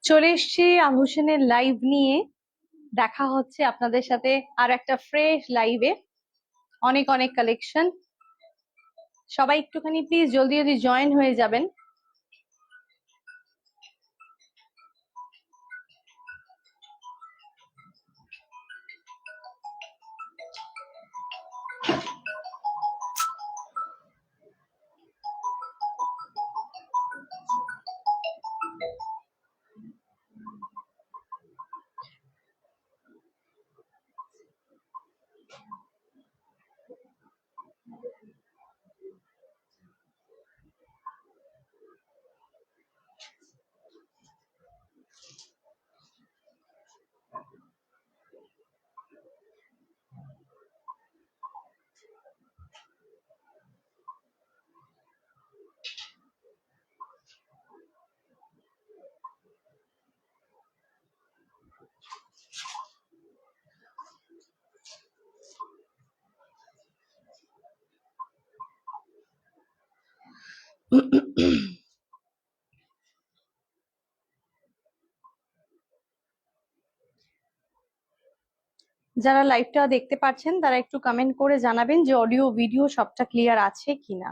চলে এসছি আভূষণের লাইভ নিয়ে। দেখা হচ্ছে আপনাদের সাথে আর একটা ফ্রেশ লাইভে। অনেক অনেক কালেকশন। সবাই একটুখানি প্লিজ জলদি জলদি জয়েন হয়ে যাবেন। যারা লাইভটা দেখতে পাচ্ছেন তারা একটু কমেন্ট করে জানাবেন যে অডিও ভিডিও সবটা ক্লিয়ার আছে কিনা।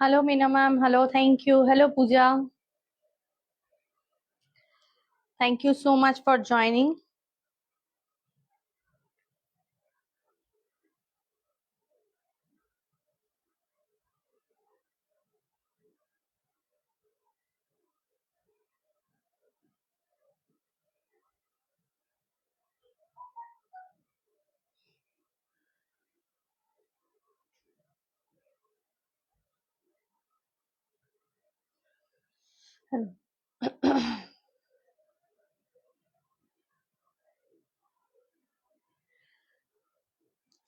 Hello Meena ma'am, hello, thank you. Hello Puja, thank you so much for joining.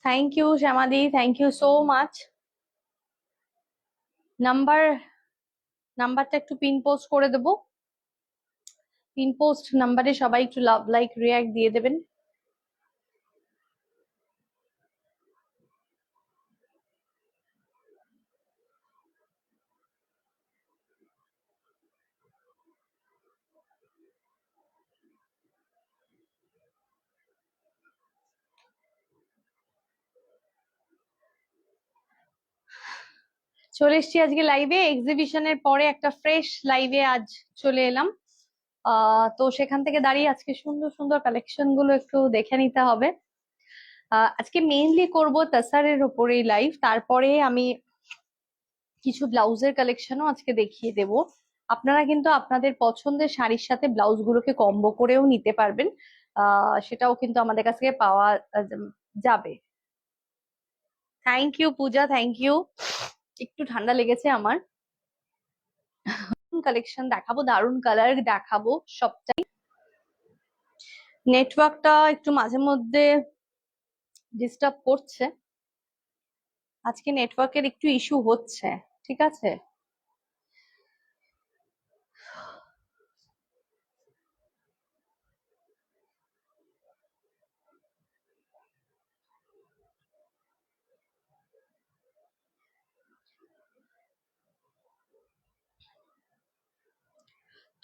Thank you শ্যামাদি, থ্যাংক ইউ সো মাচ। নাম্বারটা একটু পিন পোস্ট করে দেবো। পিন পোস্ট নাম্বারে সবাই একটু লাভ লাইক রিয়াক্ট দিয়ে দেবেন। চলে এসছি আজকে লাইভে, এক্সিবিশনের পরে একটা ফ্রেশ লাইভে আজ চলে এলাম। তো সেখান থেকে দাঁড়িয়ে আজকে সুন্দর সুন্দর কালেকশন গুলো একটু দেখে নিতে হবে। আজকে মেইনলি করব তাসারের উপরেই লাইভ, তারপরে আমি কিছু ব্লাউজের কালেকশনও আজকে দেখিয়ে দেব। আপনারা কিন্তু আপনাদের পছন্দের শাড়ির সাথে ব্লাউজ গুলোকে কম্বো করেও নিতে পারবেন, সেটাও কিন্তু আমাদের কাছ থেকে পাওয়া যাবে। Thank you Puja, thank you. একটু ঠান্ডা লেগেছে আমার। কালেকশন দেখাবো, দারুন কালার দেখাবো সবটাই। নেটওয়ার্কটা একটু মাঝে মধ্যে ডিস্টার্ব করছে, আজকে নেটওয়ার্কের একটু ইস্যু হচ্ছে, ঠিক আছে।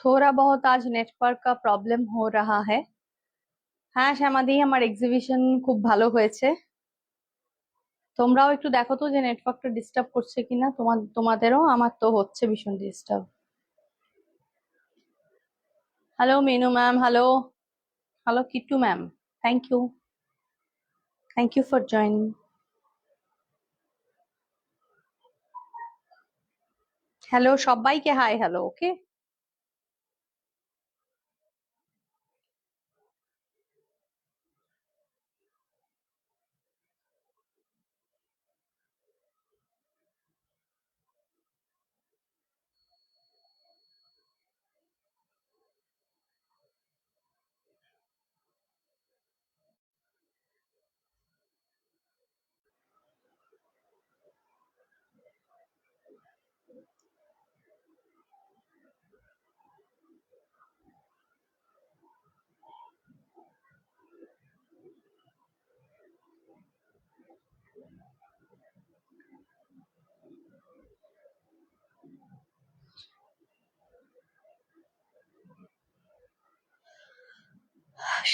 थोड़ा बहुत आज नेटवर्क का प्रॉब्लम हो रहा है। হ্যাঁ শ্যামাদি, আমার এক্সিবিশন খুব ভালো হয়েছে। তোমরাও একটু দেখো তো যে নেটওয়ার্কটা ডিস্টার্ব করছে কিনা, তোমাদেরও। আমার তো হচ্ছে ভীষণ disturb. Hello Minu ma'am, hello, hello Kittu ma'am, thank you, thank you for joining. Hello সবাইকে, হাই হ্যালো, ওকে।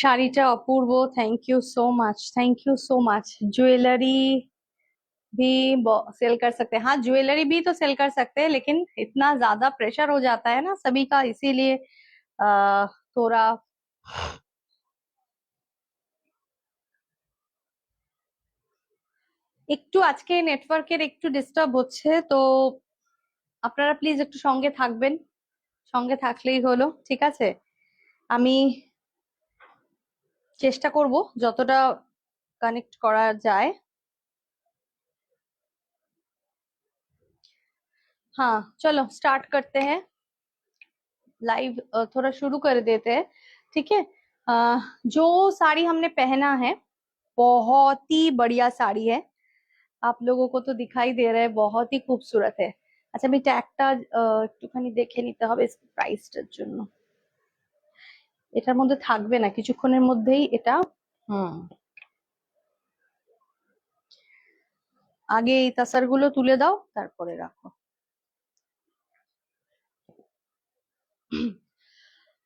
শাড়িটা অপূর্ব, thank you so much, thank you so much. Jewellery भी सेल कर सकते हैं, हाँ ज्वेलरी भी तो सेल कर सकते हैं, लेकिन इतना ज्यादा प्रेशर हो जाता है ना सभी का, इसीलिए थोड़ा একটু আজকে নেটওয়ার্কের একটু ডিস্টার্ব হচ্ছে, তো আপনারা প্লিজ একটু সঙ্গে থাকবেন, সঙ্গে থাকলেই হলো, ঠিক আছে। আমি চেষ্টা করব যতটা কানেক্ট করা যায়। हाँ चलो स्टार्ट करते हैं, लाइव थोड़ा शुरू कर देते हैं, ठीक है। जो साड़ी हमने पहना है बहुत ही बढ़िया साड़ी है, आप लोगों को तो दिखाई दे रहा है, बहुत ही खूबसूरत है। আচ্ছা আমি ট্যাগটা একটুখানি দেখে নিতে হবে প্রাইসটার জন্য, এটার মধ্যে থাকবে না কিছুক্ষণের মধ্যেই এটা। হুম, আগে এই তাসার গুলো তুলে দাও তারপরে রাখো।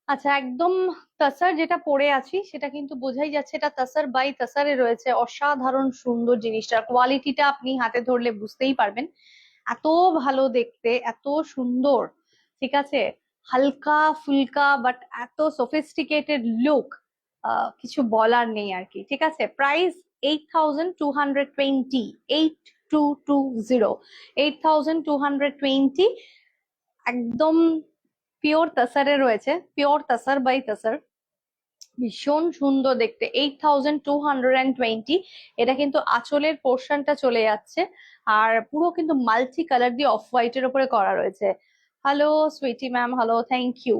আচ্ছা একদম তাসার যেটা পরে আছি সেটা কিন্তু বোঝাই যাচ্ছে এটা তাসার বাই তাসারে রয়েছে, অসাধারণ সুন্দর জিনিসটার কোয়ালিটিটা আপনি হাতে ধরলে বুঝতেই পারবেন, এত ভালো দেখতে, এত সুন্দর, ঠিক আছে। হালকা ফুলকা বাট এত সফিস্টিকেটেড লুক, কিছু বলার নেই আর কি, ঠিক আছে। প্রাইস 8220, 8220, 8220, একদম পিওর তাসারে রয়েছে, পিওর তাসার বাই তাসার, ভীষণ সুন্দর দেখতে। 8220, এটা কিন্তু আঁচলের পোর্শনটা চলে যাচ্ছে, আর পুরো কিন্তু মাল্টি কালার দিয়ে অফ হোয়াইটের উপরে করা রয়েছে। Hello Sweety ma'am, hello thank you.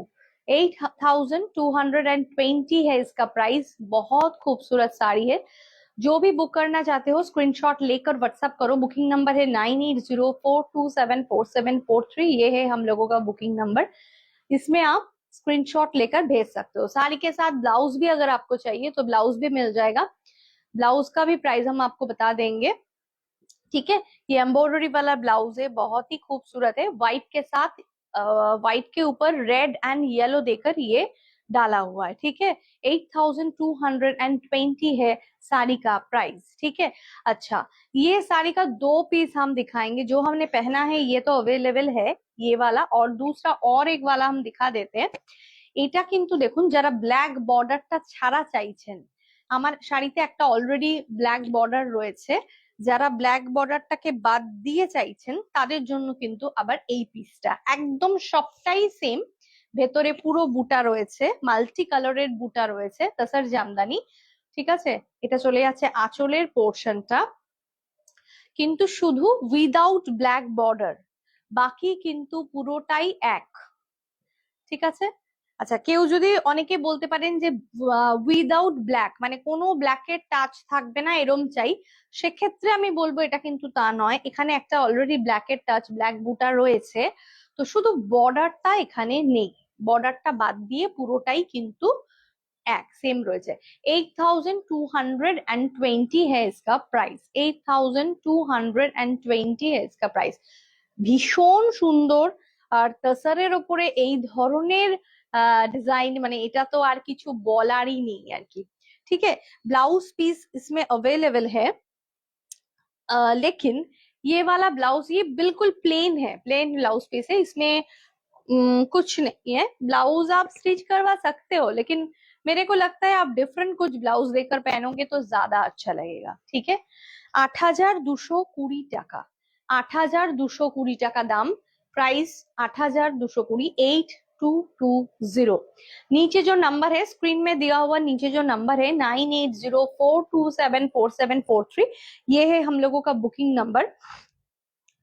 8220 है इसका प्राइस, बहुत खूबसूरत साड़ी है। जो भी बुक करना चाहते हो स्क्रीनशॉट लेकर व्हाट्सएप करो, बुकिंग नंबर है 9804274743, ये है हम लोगों का बुकिंग नंबर, इसमें आप स्क्रीनशॉट लेकर भेज सकते हो। साड़ी के साथ ब्लाउज भी अगर आपको चाहिए तो ब्लाउज भी मिल जाएगा, ब्लाउज का भी प्राइस हम आपको बता देंगे, ठीक है। ये एम्ब्रॉयडरी वाला ब्लाउज है, बहुत ही खूबसूरत है, व्हाइट के साथ व्हाइट के ऊपर रेड एंड येलो देकर ये डाला हुआ है, ठीक है। 8220 है साड़ी का प्राइस, ठीक है। अच्छा ये साड़ी का दो पीस हम दिखाएंगे, जो हमने पहना है ये तो अवेलेबल है ये वाला, और दूसरा और एक वाला हम दिखा देते हैं। এটা কিন্তু দেখুন, যারা ব্ল্যাক বর্ডারটা ছাড়া চাইছেন, আমার শাড়িতে একটা অলরেডি ব্ল্যাক বর্ডার রয়েছে, যারা ব্ল্যাক বর্ডারটাকে বাদ দিয়ে চাইছেন তাদের জন্য কিন্তু আবার এই পিসটা একদম সবটাই সেম, ভেতরে পুরো বুটা রয়েছে, মাল্টি কালারের বুটা রয়েছে, তাসার জামদানি, ঠিক আছে। এটা চলে যাচ্ছে আঁচলের পোর্শনটা, কিন্তু শুধু উইদাউট ব্ল্যাক বর্ডার, বাকি কিন্তু পুরোটাই এক, ঠিক আছে। আচ্ছা কেউ যদি, অনেকে বলতে পারেন যে উইদাউট ব্ল্যাক মানে কোনো ব্ল্যাকের টাচ থাকবে না এরম চাই, সেক্ষেত্রে আমি বলবো এটা কিন্তু তা নয়, এখানে একটা অলরেডি ব্ল্যাকের টাচ ব্ল্যাক বুটা রয়েছে, তো শুধু বর্ডারটা এখানে নেই, বর্ডারটা বাদ দিয়ে পুরোটাই কিন্তু এক সেম রয়েছে। 8220 है इसका प्राइस, 8220 है इसका प्राइस, ভীষণ সুন্দর। আর তাসারের উপরে এই ধরনের डिजाइन মানে এটা তো আর কিছু বলারই নেই আর কি, ठीक है। ब्लाउज पीस इसमें अवेलेबल है, लेकिन ये वाला ब्लाउज ये बिल्कुल प्लेन है, प्लेन ब्लाउज पीस है, इसमें कुछ नहीं है, ब्लाउज आप स्टिच करवा सकते हो, लेकिन मेरे को लगता है आप डिफरेंट कुछ ब्लाउज देकर पहनोगे तो ज्यादा अच्छा लगेगा, ठीक है। 8220 টাকা, 8220 টাকা দাম, प्राइस 8220, 8220। नीचे जो नंबर है स्क्रीन में दिया हुआ, नीचे जो नंबर है 9804274743, ये है हम लोगों का बुकिंग नंबर,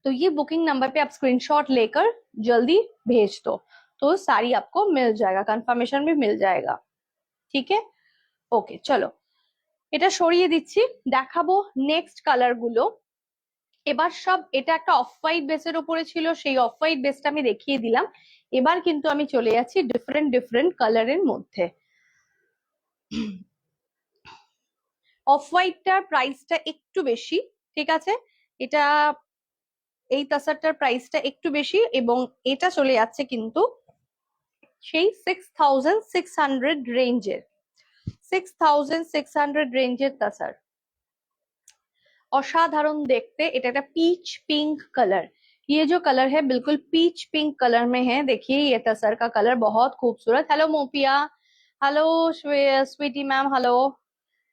तो ये बुकिंग नंबर पे आप स्क्रीनशॉट लेकर जल्दी भेज दो, तो साड़ी आपको मिल जाएगा, कंफर्मेशन भी मिल जाएगा, ठीक है। ওকে চলো এটা সরিয়ে দিচ্ছি, দেখাবো নেক্সট কালার গুলো। এবার সব, এটা একটা অফ হোয়াইট বেসের উপরে ছিল, সেই অফ হোয়াইট বেসটা আমি দেখিয়ে দিলাম, এবার কিন্তু আমি চলে যাচ্ছি ডিফারেন্ট ডিফারেন্ট কালারের মধ্যে। অফ হোয়াইটটার প্রাইসটা একটু বেশি, ঠিক আছে, এটা এই তাসারটার প্রাইসটা একটু বেশি, এবং এটা চলে যাচ্ছে কিন্তু সেই 6600 রেঞ্জের, 6600 রেঞ্জের তাসার, असाधारण देखते, এটা একটা पीच पिंक कलर। ये जो कलर है बिल्कुल पीच पिंक कलर में है। देखिए ये तसर का कलर बहुत खूबसूरत। Hello Mopia, hello Sweety ma'am, hello.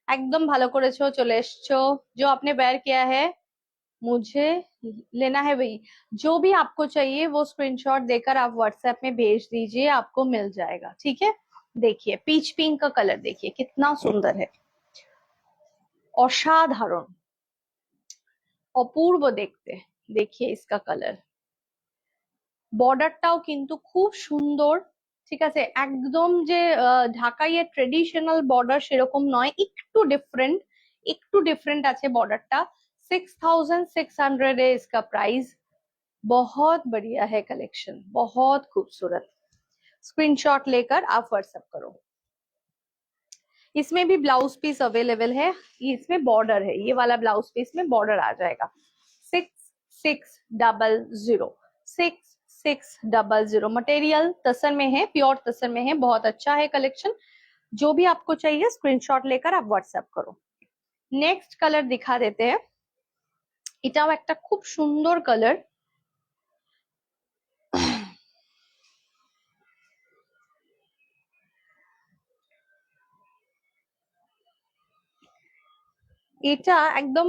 একদম ভালো করেছো, চলে এসছো। जो आपने वेयर किया है मुझे लेना है भाई। जो भी आपको चाहिए वो स्क्रीनशॉट देकर आप व्हाट्सएप में भेज दीजिए, आपको मिल जाएगा। ठीक है, देखिए पीच पिंक का कलर देखिए कितना सुंदर है, असाधारण, অপূর্ব দেখতে। দেখিয়ে इसका কালার, বর্ডারটাও কিন্তু খুব সুন্দর। ঠিক আছে, একদম যে ঢাকাইয়ের ট্রেডিশনাল বর্ডার সেরকম নয়, একটু ডিফারেন্ট আছে বর্ডারটা। 6600 है इसका प्राइस। बहुत बढ़िया है कलेक्शन, बहुत खूबसूरत। स्क्रीनशॉट लेकर आप व्हाट्सएप करो। इसमें भी ब्लाउज पीस अवेलेबल है, इसमें बॉर्डर है, ये वाला ब्लाउज पीस में बॉर्डर आ जाएगा। 6600, 6600 मटेरियल तसर में है, प्योर तसर में है, बहुत अच्छा है कलेक्शन। जो भी आपको चाहिए स्क्रीनशॉट लेकर आप व्हाट्सएप करो। नेक्स्ट कलर दिखा देते हैं, এটাও একটা খুব সুন্দর কালার। এটা একদম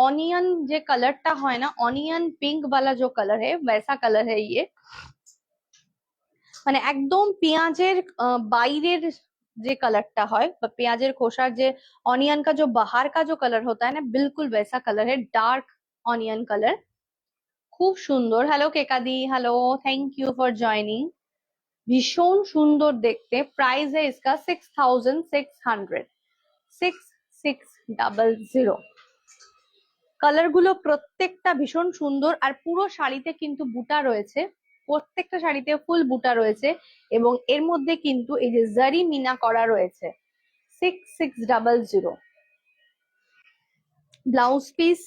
অনিয়ন যে কালারটা হয় না, অনিয়ন পিঙ্ক वाला जो कलर है वैसा कलर है ये। মানে একদম পেঁয়াজের বাইরের যে কালারটা হয়, বা পেঁয়াজের খোসার যে অনিয়ন का जो बाहर का जो कलर होता है ना, बिल्कुल वैसा कलर है, डार्क অনিয়ন कलर। খুব সুন্দর। হ্যালো কেকাদি, hello, thank you for joining. ভীষণ সুন্দর দেখতে। प्राइस है इसका 6600, 6600। কালার গুলো প্রত্যেকটা ভীষণ সুন্দর, আর পুরো শাড়িতে কিন্তু বুটা রয়েছে, প্রত্যেকটা শাড়িতে ফুল বুটা রয়েছে, এবং এর মধ্যে কিন্তু এই যে জারি মিনা করা রয়েছে। 6600। ब्लाउज पीस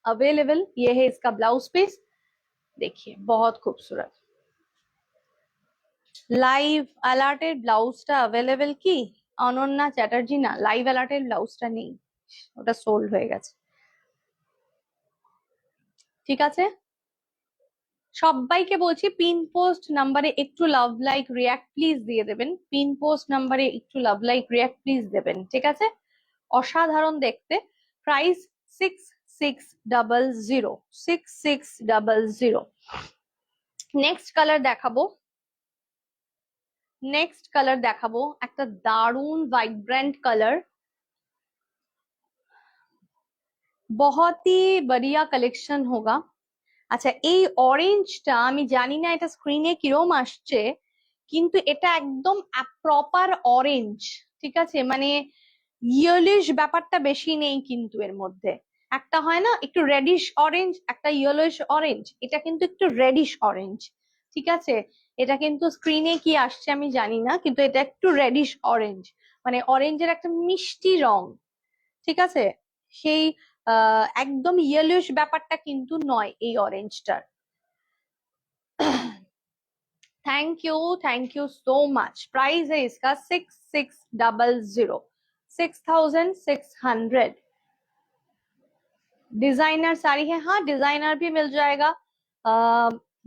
अवेलेबल, ये है इसका ब्लाउज पीस। देखिए बहुत खूबसूरत। লাইভ অ্যালার্টের ব্লাউজটা অ্যাভেলেবেল কি? অনন্যা চ্যাটার্জি, না লাইভ অ্যালার্টের ব্লাউজটা নেই, ওটা সোল্ড হয়ে গেছে। ঠিক আছে, সবাইকে বলছি পিন পোস্ট নাম্বারে একটু লাভ লাইক রিয়াক্ট প্লিজ দিয়ে দেবেন, পিন পোস্ট নাম্বারে একটু লাভ লাইক রিয়াক্ট প্লিজ দেবেন। ঠিক আছে, অসাধারণ দেখতে। প্রাইস 6600, 6600। নেক্সট কালার দেখাবো, नेक्स्ट कलर দেখাবো একটা দারুন वाइब्रेंट कलर, बहुत ही बढ़िया कलेक्शन होगा। আচ্ছা, এই অরেঞ্জটা আমি জানি না এটা স্ক্রিনে কিরম আসছে, কিন্তু এটা একদম প্রপার অরেঞ্জ। ঠিক আছে, মানে ইয়েলোইশ ব্যাপারটা বেশি নেই কিন্তু এর মধ্যে। একটা হয় না একটু রেডিশ অরেঞ্জ, একটা ইয়েলোইশ অরেঞ্জ, এটা কিন্তু একটু রেডিশ অরেঞ্জ। ঠিক আছে, এটা কিন্তু স্ক্রিনে কি আসছে আমি জানি না, কিন্তু এটা একটু রেডিশ অরেঞ্জ, মানে অরেঞ্জের একটা মিষ্টি রং। ঠিক আছে, সেই একদম ইয়েলোইশ ব্যাপারটা কিন্তু নয় এই অরেঞ্জটার। Thank you so much. Price है इसका 6600, 6600। डिजाइनर साड़ी है, हाँ डिजाइनर भी मिल जाएगा।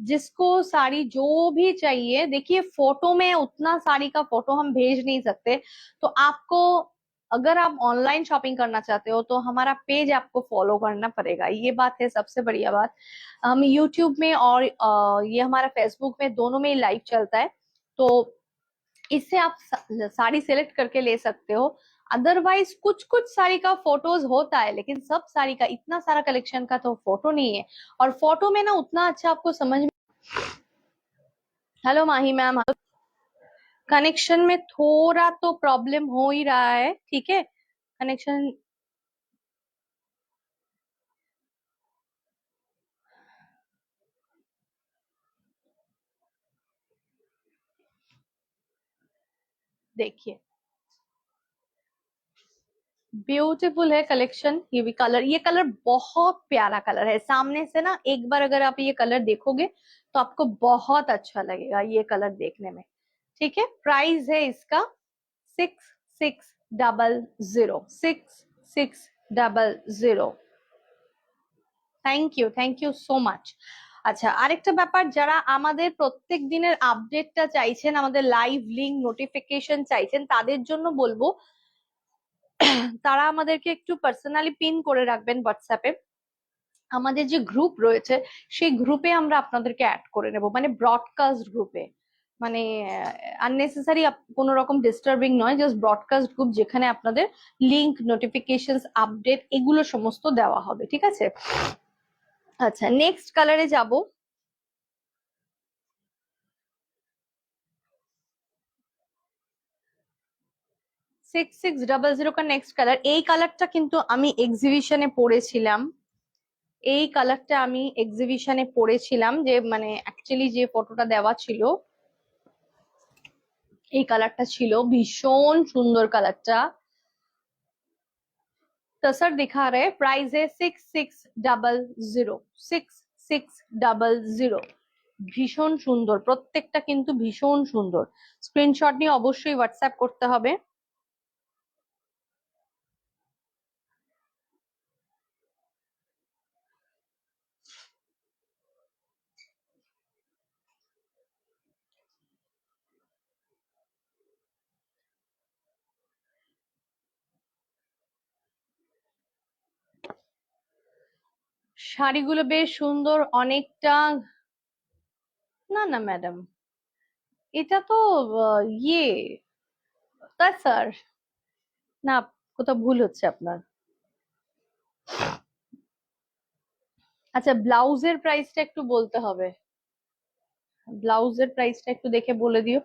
जिसको साड़ी जो भी चाहिए, देखिए फोटो में उतना साड़ी का फोटो हम भेज नहीं सकते, तो आपको अगर आप ऑनलाइन शॉपिंग करना चाहते हो तो हमारा पेज आपको फॉलो करना पड़ेगा, ये बात है सबसे बढ़िया बात। हम यूट्यूब में और ये हमारा फेसबुक में दोनों में ही लाइव चलता है, तो इससे आप साड़ी सेलेक्ट करके ले सकते हो। अदरवाइज कुछ कुछ साड़ी का फोटोज होता है, लेकिन सब साड़ी का इतना सारा कलेक्शन का तो फोटो नहीं है, और फोटो में ना उतना अच्छा आपको समझ में। हेलो माही मैम, कनेक्शन में थोड़ा तो प्रॉब्लम हो ही रहा है। ठीक है, कनेक्शन देखिए, ब्यूटीफुल है कलेक्शन। ये भी कलर, ये कलर बहुत प्यारा कलर है, सामने से ना एक बार अगर आप ये कलर देखोगे तो आपको बहुत अच्छा लगेगा ये कलर देखने में। ठीक है, प्राइस है इसका 6600, 6600। Thank you so much. আচ্ছা, আরেকটা ব্যাপার, যারা আমাদের প্রত্যেক দিনের আপডেটটা চাইছেন, আমাদের লাইভ লিংক নোটিফিকেশন চাইছেন, তাদের জন্য বলবো তারা আমাদেরকে একটু পার্সোনালি পিন করে রাখবেন হোয়াটসঅ্যাপে। আমাদের যে গ্রুপ রয়েছে সেই গ্রুপে আমরা আপনাদেরকে অ্যাড করে নেব, মানে ব্রডকাস্ট গ্রুপে, মানে আননেসেসারি কোনো রকম ডিস্টার্বিং নয়, জাস্ট ব্রডকাস্ট গ্রুপ, যেখানে আপনাদের লিংক, নোটিফিকেশন, আপডেট এগুলো সমস্ত দেওয়া হবে, ঠিক আছে? আচ্ছা, নেক্সট কালারে যাব। সিক্স সিক্স ডাবল জিরো কা নেক্সট কালার, এই কালারটা কিন্তু আমি এক্সিবিশনে পড়েছিলাম। এই কালারটা আমি এক্সিবিশনে পড়েছিলাম, যে মানে অ্যাকচুয়ালি যে ফটোটা দেওয়া ছিল এই কালারটা ছিল ভীষণ সুন্দর কালারটা। तसर दिखा रहे, प्राइस है 6600। 6600। ভীষণ সুন্দর, প্রত্যেকটা কিন্তু ভীষণ সুন্দর। স্ক্রিনশট নিয়ে অবশ্যই হোয়াটসঅ্যাপ করতে হবে। শাড়িগুলো বেশ সুন্দর অনেকটা। না না ম্যাডাম, এটা তো ইয়ে তা স্যার, না, কোথাও ভুল হচ্ছে আপনার। আচ্ছা, ব্লাউজের প্রাইসটা একটু বলতে হবে, ব্লাউজের প্রাইসটা একটু দেখে বলে দিও।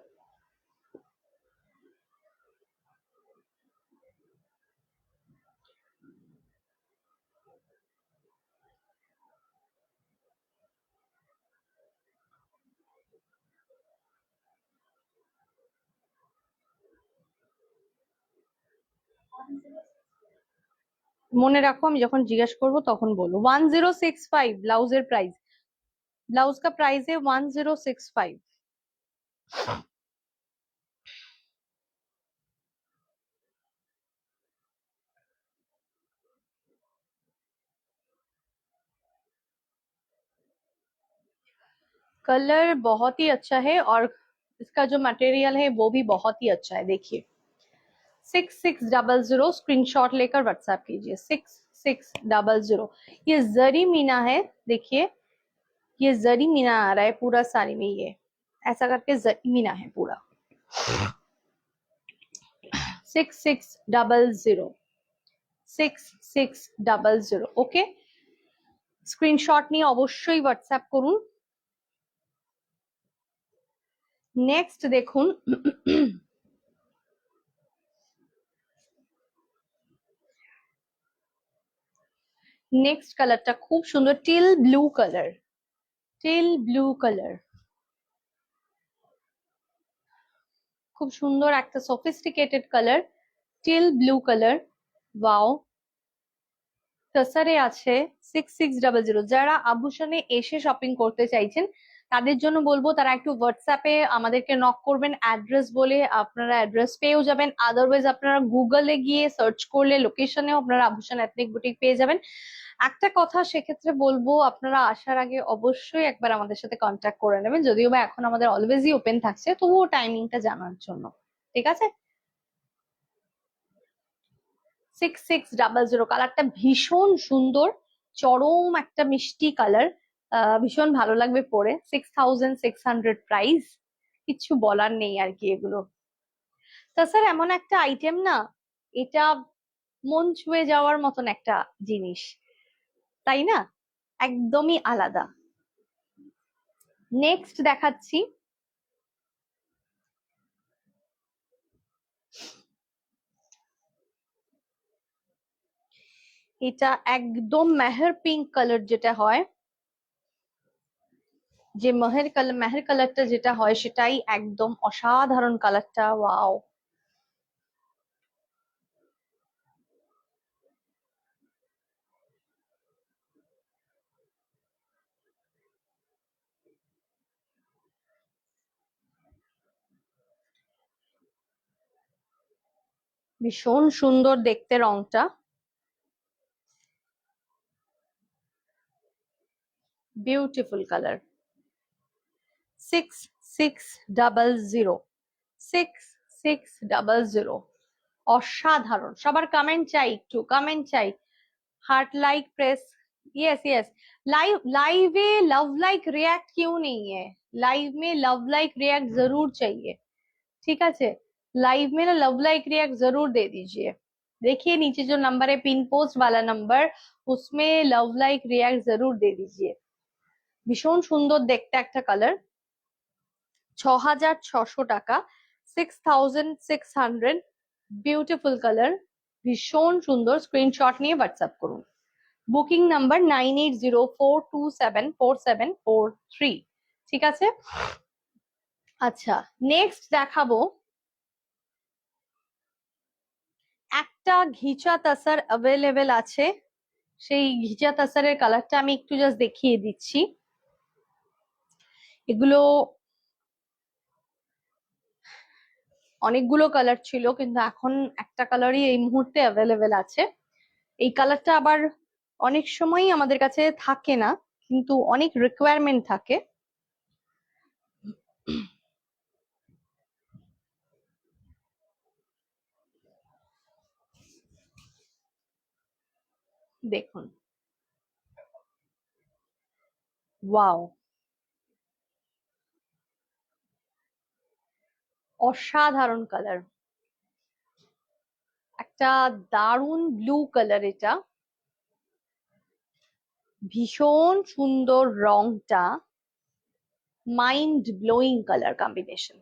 মনে রাখো, আমি যখন জিজ্ঞেস করবো তখন বলো। 1065 ব্লাউজের প্রাইস। ब्लाउज का प्राइस है 1065। कलर बहुत ही अच्छा है और इसका जो मटेरियल है वो भी बहुत ही अच्छा है। देखिए 6600, स्क्रीनशॉट लेकर व्हाट्सएप कीजिए। 6600। ये जरी मीना है, देखिए ये जरी मीना आ रहा है पूरा साड़ी में, ये ऐसा करके जरी मीना है पूरा। 6600। 6600। ওকে, স্ক্রিনশট নিয়ে অবশ্যই হোয়াটসঅ্যাপ করুন। নেক্সট দেখুন, নেক্সট কালারটা খুব সুন্দর, teal blue colour. Teal blue colour খুব সুন্দর একটা sophisticated colour, teal blue colour. Wow, টাসারে আছে 6600। যারা আভূষণে এসে শপিং করতে চাইছেন তাদের জন্য বলবো তারা একটু হোয়াটসঅ্যাপে আমাদেরকে নক করবেন, অ্যাড্রেস বলে আপনারা অ্যাড্রেস পেয়েও যাবেন। আদারওয়াইজ আপনারা গুগলে গিয়ে সার্চ করলে লোকেশনেও আপনারা আভূষণ এথনিক বুটিক পেয়ে যাবেন। একটা কথা সেক্ষেত্রে বলবো, আপনারা আসার আগে অবশ্যই একবার আমাদের সাথে কন্ট্যাক্ট করে নেবেন, যদিও বা এখন আমাদের অলওয়েজই ওপেন থাকছে, তবুও টাইমিংটা জানার জন্য, ঠিক আছে? 6600 কালারটা ভীষণ সুন্দর, চরম একটা মিষ্টি কালার, ভীষণ ভালো লাগবে পরে। 6600 প্রাইস, কিছু বলার নেই আর কি এগুলো। তা স্যার এমন একটা আইটেম না, এটা মন ছুঁয়ে যাওয়ার মতন একটা জিনিস, তাই না? একদমই আলাদা। নেক্সট দেখাচ্ছি, এটা একদম মেহের পিঙ্ক কালার যেটা হয়, যে মেহের কালারটা যেটা হয় সেটাই একদম অসাধারণ কালারটা। ওয়াও, ভীষণ সুন্দর দেখতে রংটা, বিউটিফুল কালার। 6600, 6600, অসাধারণ। সবার কমেন্ট চাই, একটু কমেন্ট চাই, heart like press. Yes yes, live में लव लाइक रिएक्ट क्यों नहीं है? लाइव में लव लाइक रिएक्ट जरूर चाहिए, ठीक है? लाइव में ना लव लाइक रिएक्ट जरूर दे दीजिए। देखिए नीचे जो नंबर है पिन पोस्ट वाला नंबर, उसमें लव लाइक रिएक्ट जरूर दे दीजिए। भीषण सुंदर देखते একটা কালার, 6600 টাকা, 6600, বিউটিফুল কালার, ভীষণ সুন্দর। স্ক্রিনশট নিয়ে হোয়াটসঅ্যাপ করুন। বুকিং নাম্বার 9804274743, ঠিক আছে? আচ্ছা, নেক্সট দেখাবো একটা ঘিচা তাসার অ্যাভেলেবেল আছে, সেই ঘিচা তাসারের কালারটা আমি একটু জাস্ট দেখিয়ে দিচ্ছি। এগুলো অনেকগুলো কালার ছিল, কিন্তু এখন একটা কালারই এই মুহূর্তে অ্যাভেলেবেল আছে। এই কালারটা আবার অনেক সময়ই আমাদের কাছে থাকে না, কিন্তু অনেক রিকোয়ারমেন্ট থাকে। দেখুন, ওয়াও, অসাধারণ কালার, একটা দারুণ ব্লু কালার, এটা ভীষণ সুন্দর রংটা, माइंड ब्लोइंग कलर कॉम्बिनेशन।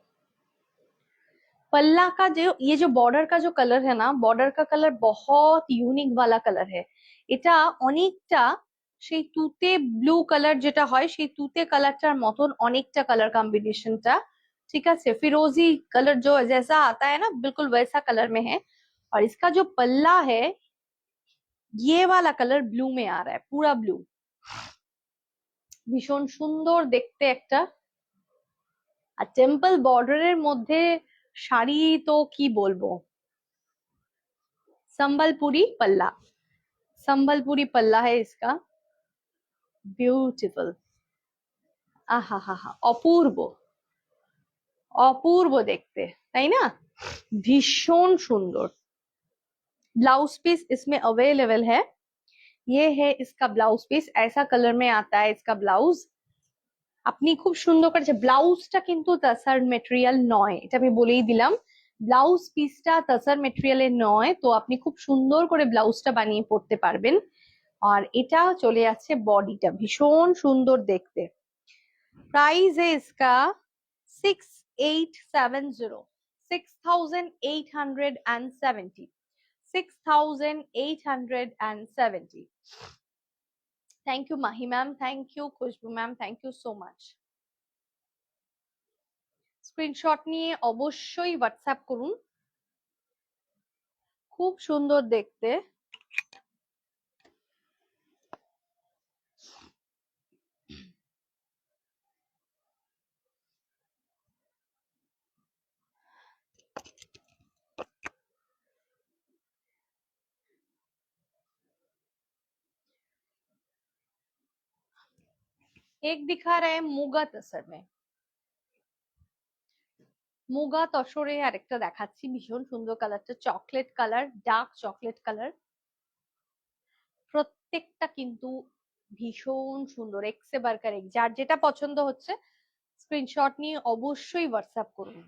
पल्ला का जो ये जो बॉर्डर का जो कलर है ना, बॉर्डर का कलर बहुत यूनिक वाला कलर है। এটা অনেকটা সেই তুতে ব্লু কালার যেটা হয়, সেই তুতে কালারটার মতন অনেকটা কালার কম্বিনেশনটা, ठीक है? फिरोजी कलर जो जैसा आता है ना, बिल्कुल वैसा कलर में है। और इसका जो पल्ला है, ये वाला कलर ब्लू में आ रहा है, पूरा ब्लू। ভীষণ সুন্দর দেখতে একটা, আর টেম্পল বর্ডারের মধ্যে শাড়ি তো কি বলবো। संबलपुरी पल्ला, संबलपुरी पल्ला है इसका, ब्यूटीफुल, आहा हा हा, অপূর্ব অপূর্ব দেখতে, তাই না? ভীষণ সুন্দর। ब्लाउज पीस इसमें अवेलेबल है, ये है इसका ब्लाउज पीस, ऐसा कलर में आता है इसका ब्लाउज। আপনি খুব সুন্দর করেছে। ব্লাউজটা কিন্তু তাসার মেটেরিয়াল নয়, এটা আমি বলেই দিলাম। ব্লাউজ পিসটা তাসার মেটেরিয়ালের নয়, তো আপনি খুব সুন্দর করে ব্লাউজটা বানিয়ে পরতে পারবেন। আর এটা চলে যাচ্ছে বডিটা, ভীষণ সুন্দর দেখতে। प्राइस है इसका 6870, 6870, 6870। Thank you Mahi ma'am, thank you Khushboo ma'am, thank you so much. Screenshot নিয়ে অবশ্যই হোয়াটসঅ্যাপ করুন, খুব সুন্দর দেখতে। एक दिखा रहे हैं मुगा तसर में, মুগা তসরে আরেকটা দেখাচ্ছি, ভীষণ সুন্দর কালারটা, chocolate colour, dark chocolate colour. প্রত্যেকটা কিন্তু ভীষণ সুন্দর, এক্সে বারকার এক। যার যেটা পছন্দ হচ্ছে স্ক্রিনশট নিয়ে অবশ্যই হোয়াটসঅ্যাপ করুন।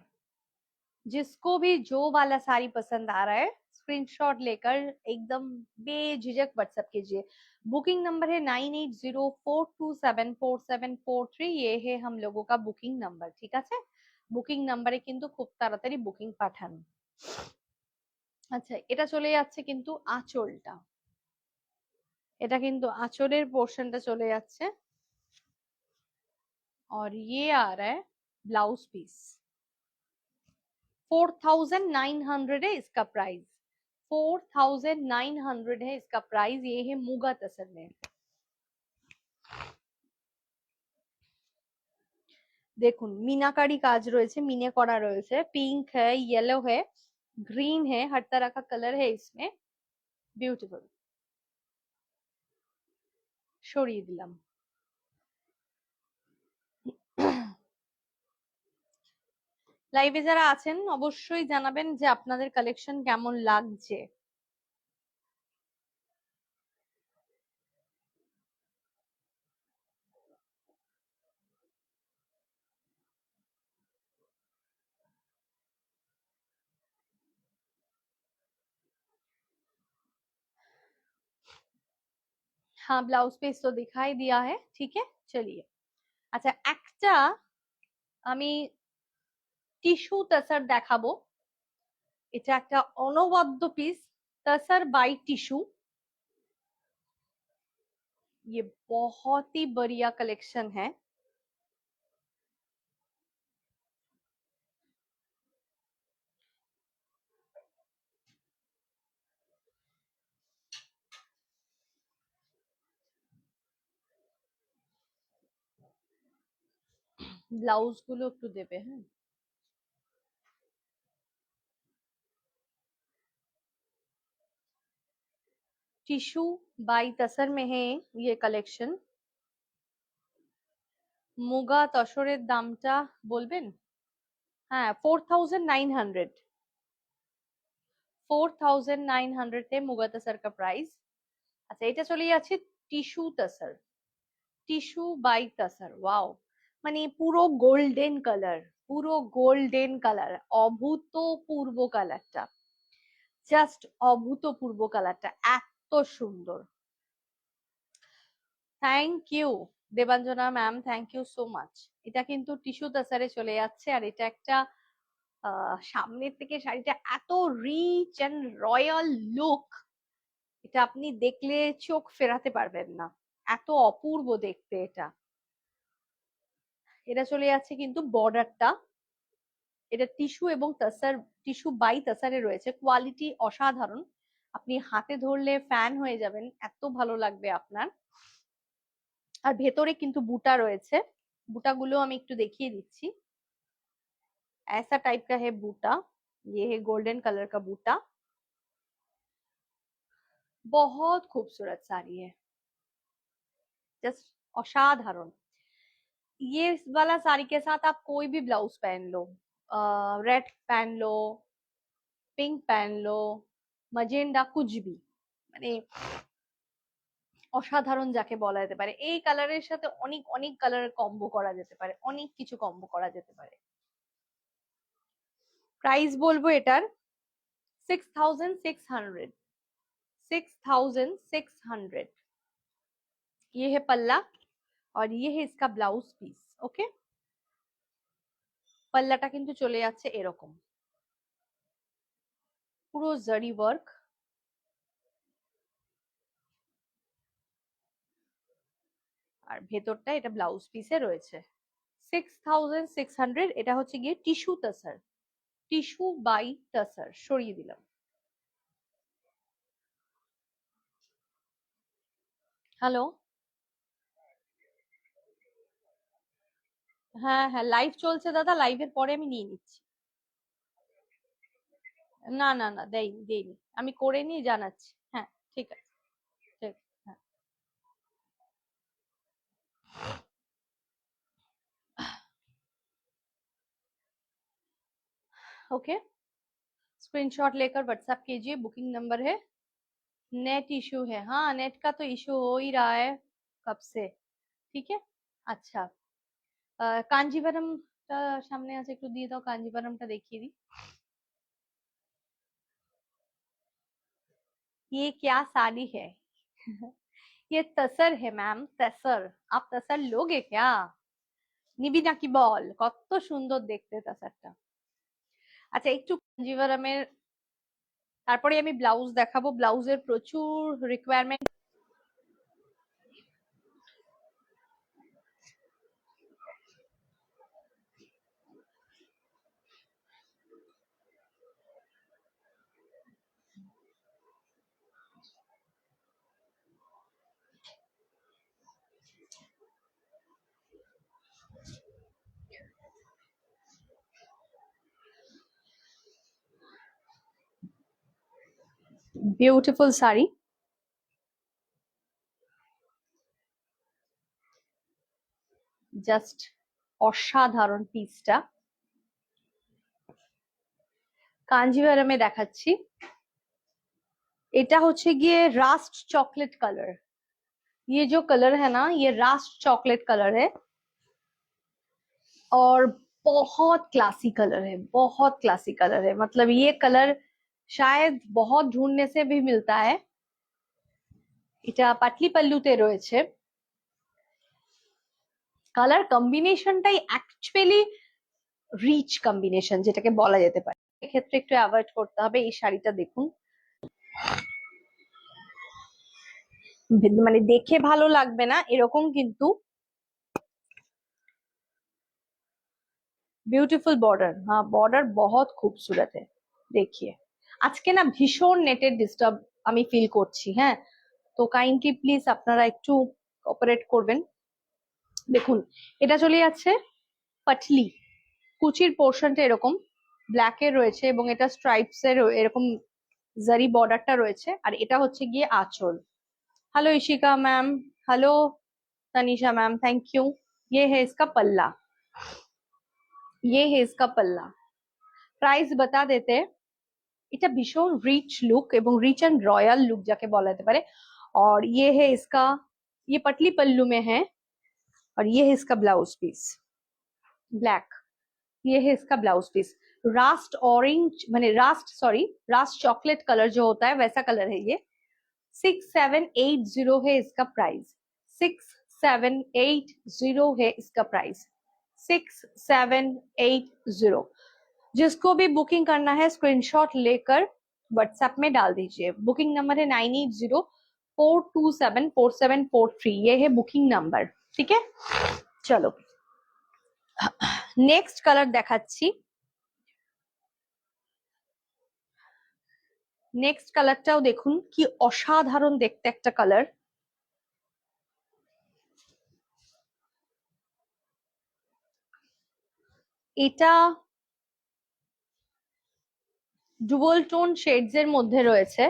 जिसको भी जो वाला साड़ी पसंद आ रहा है, स्क्रीनशॉट लेकर एकदम बेझिझक व्हाट्सएप कीजिए। बुकिंग नंबर है 9804274743, ये है हम लोगों का बुकिंग नंबर, ठीक है? বুকিং নাম্বারে কিন্তু খুব তাড়াতাড়ি বুকিং পাঠান। আচ্ছা, এটা চলে যাচ্ছে কিন্তু আঁচলটা, এটা কিন্তু আঁচলের পোর্শনটা চলে যাচ্ছে। और ये आ रहा है ब्लाउज पीस, 4900 है इसका प्राइस, 4900 है इसका प्राइस। ये है मुगा तसर में। দেখুন মিনাকারি কাজ রয়েছে, মিনে করা রয়েছে, পিঙ্ক है, येलो है, ग्रीन है, हर तरह का कलर है इसमें, ब्यूटीफुल। সরিয়ে দিলাম। লাইভে যারা আছেন অবশ্যই জানাবেন যে আপনাদের কালেকশন কেমন লাগছে। हाँ ब्लाउज पीस तो दिखाई दिया है, ठीक है चलिए। আচ্ছা একটা আমি টিস্যু তাসার দেখাবো, এটা একটা অনবদ্য পিস, तसर बाई टिश्यू। ये बहुत ही बढ़िया कलेक्शन है। ব্লাউজ গুলো একটু দেবে, হ্যাঁ। टिश्यू बाई तसर में है ये कलेक्शन। মুগা তসরের দামটা বলবেন? হ্যাঁ 4900, 4900 है मुगा तसर का प्राइस। আচ্ছা এটা চলে যাচ্ছে tissue tussar, tissue by tussar. Wow, মানে পুরো গোল্ডেন কালার, পুরো গোল্ডেন কালার, অভূতপূর্ব কালারটা, জাস্ট অভূতপূর্ব কালারটা, এত সুন্দর। Thank you Debanjana ma'am, thank you so much. এটা কিন্তু টিস্যু তাসারে চলে যাচ্ছে, আর এটা একটা সামনের থেকে শাড়িটা এত রিচ এন্ড রয়্যাল লুক, এটা আপনি দেখলে চোখ ফেরাতে পারবেন না, এত অপূর্ব দেখতে এটা। এটা চলে যাচ্ছে কিন্তু বর্ডারটা, এটা টিস্যু এবং তাসার, টিস্যু বাই তাসারে রয়েছে, কোয়ালিটি অসাধারণ। আপনি হাতে ধরলে ফ্যান হয়ে যাবেন, এত ভালো লাগবে আপনার। আর ভেতরে কিন্তু বুটা রয়েছে, বুটাগুলো আমি একটু দেখিয়ে দিচ্ছি। ऐसा टाइप का है बूटा, ये है गोल्डन कलर का बूटा, बहुत खूबसूरत साड़ी है, जस्ट असाधारण। ये वाला साड़ी के साथ आप कोई भी ब्लाउज पहन लो, रेड पहन लो, पिंक पहन लो, मजेंडा, कुछ भी, মানে অসাধারণ যাকে বলা যেতে পারে। এই কালারের সাথে অনেক অনেক কালারের কম্বো করা যেতে পারে, অনেক কিছু কম্বো করা যেতে পারে। প্রাইস বলবো এটার 6600, 6600। ये है पल्ला और ये है इसका ब्लाउज পিস। ওকে, পাল্লাটা কিন্তু চলে যাচ্ছে এরকম, পুরো জারি ওয়ার্ক, আর ভেতরটা এটা ব্লাউজ পিসে রয়েছে। 6600, এটা হচ্ছে গিয়ে টিস্যু তাসার, টিস্যু বাই তাসার। সরিয়ে দিলাম। হ্যালো, হ্যাঁ হ্যাঁ লাইভ চলছে দাদা, লাইভের পরে আমি নিয়ে নিচ্ছি। না না না দেইনি দেইনি, আমি করে নিয়ে জানাচ্ছি। হ্যাঁ ঠিক আছে, ঠিক, হ্যাঁ। ओके, स्क्रीनशॉट लेकर व्हाट्सएप कीजिए, बुकिंग नंबर है। नेट इशू है, हाँ नेट का तो इशू हो ही रहा है कब से। ठीक है, আচ্ছা কাঞ্জিভারমটা সামনে আছে, একটু দিয়ে দাও, কাঞ্জিভারমটা দেখিয়ে দিই। ये क्या साड़ी है? ये तसर है मैम, तसर। आप तसर लोगे क्या? নিবি নাকি বল, কত সুন্দর দেখতে তাসারটা। আচ্ছা একটু কাঞ্জিভারমের, তারপরে আমি ব্লাউজ দেখাবো, ব্লাউজের প্রচুর রিকোয়ারমেন্ট। বিউটিফুল শাড়ি, জাস্ট অসাধারণ পিসটা। কাঞ্জিভারমে দেখাচ্ছি, এটা হচ্ছে গিয়ে रास्ट चॉकलेट कलर। ये जो कलर है ना, ये रास्ट चॉकलेट कलर है और बहुत क्लासी कलर है, बहुत क्लासी कलर है। मतलब ये कलर शायद बहुत ढूंढने से भी मिलता है। এটা পাটলি পাল্লুতে রয়েছে। কালার কম্বিনেশনটাই অ্যাকচুয়ালি রিচ কম্বিনেশন যেটাকে বলা যেতে পারে। এক্ষেত্রে একটু অ্যাভয়েড করতে হবে। এই শাড়িটা দেখুন, মানে দেখে ভালো লাগবে না এরকম, কিন্তু ब्यूटीफुल बॉर्डर। हाँ, बॉर्डर बहुत खूबसूरत है। देखिए আজকে না ভীষণ নেটের ডিস্টার্ব আমি ফিল করছি। হ্যাঁ, তো কাইন্ডলি প্লিজ আপনারা একটু কোঅপারেট করবেন। দেখুন এটা চলে যাচ্ছে পাটলি, কুচির পোর্শনটা এরকম ব্ল্যাক এর রয়েছে এবং এটা স্ট্রাইপস এর এরকম জারি বর্ডারটা রয়েছে, আর এটা হচ্ছে গিয়ে আঁচল। Hello Ishika ma'am, hello Tanisha ma'am, thank you. ये है इसका पल्ला, ये है इसका पल्ला। প্রাইস बता देते हैं। এটা ভীষণ রিচ লুক এবং রিচ এন্ড রয়্যাল লুক যাকে বলা যেতে পারে। और ये है इसका, ये पटली पल्लू में है और ये है इसका ब्लाउज पीस ब्लैक। ये है इसका ब्लाउज पीस रास्ट ऑरेंज, माने Rust sorry Rust chocolate colour जो होता है वैसा कलर है ये। 6780 है इसका प्राइस, 6780 है इसका प्राइस, 6780। जिसको भी बुकिंग करना है स्क्रीनशॉट लेकर व्हाट्सएप में डाल दीजिए। बुकिंग नंबर है 9804274743, ये है बुकिंग नंबर। ठीक है, चलो नेक्स्ट कलर দেখাচ্ছি। নেক্সট কালারটাও দেখুন কি অসাধারণ দেখতে একটা কালার। এটা ডুবল টোন শেডস এর মধ্যে রয়েছে।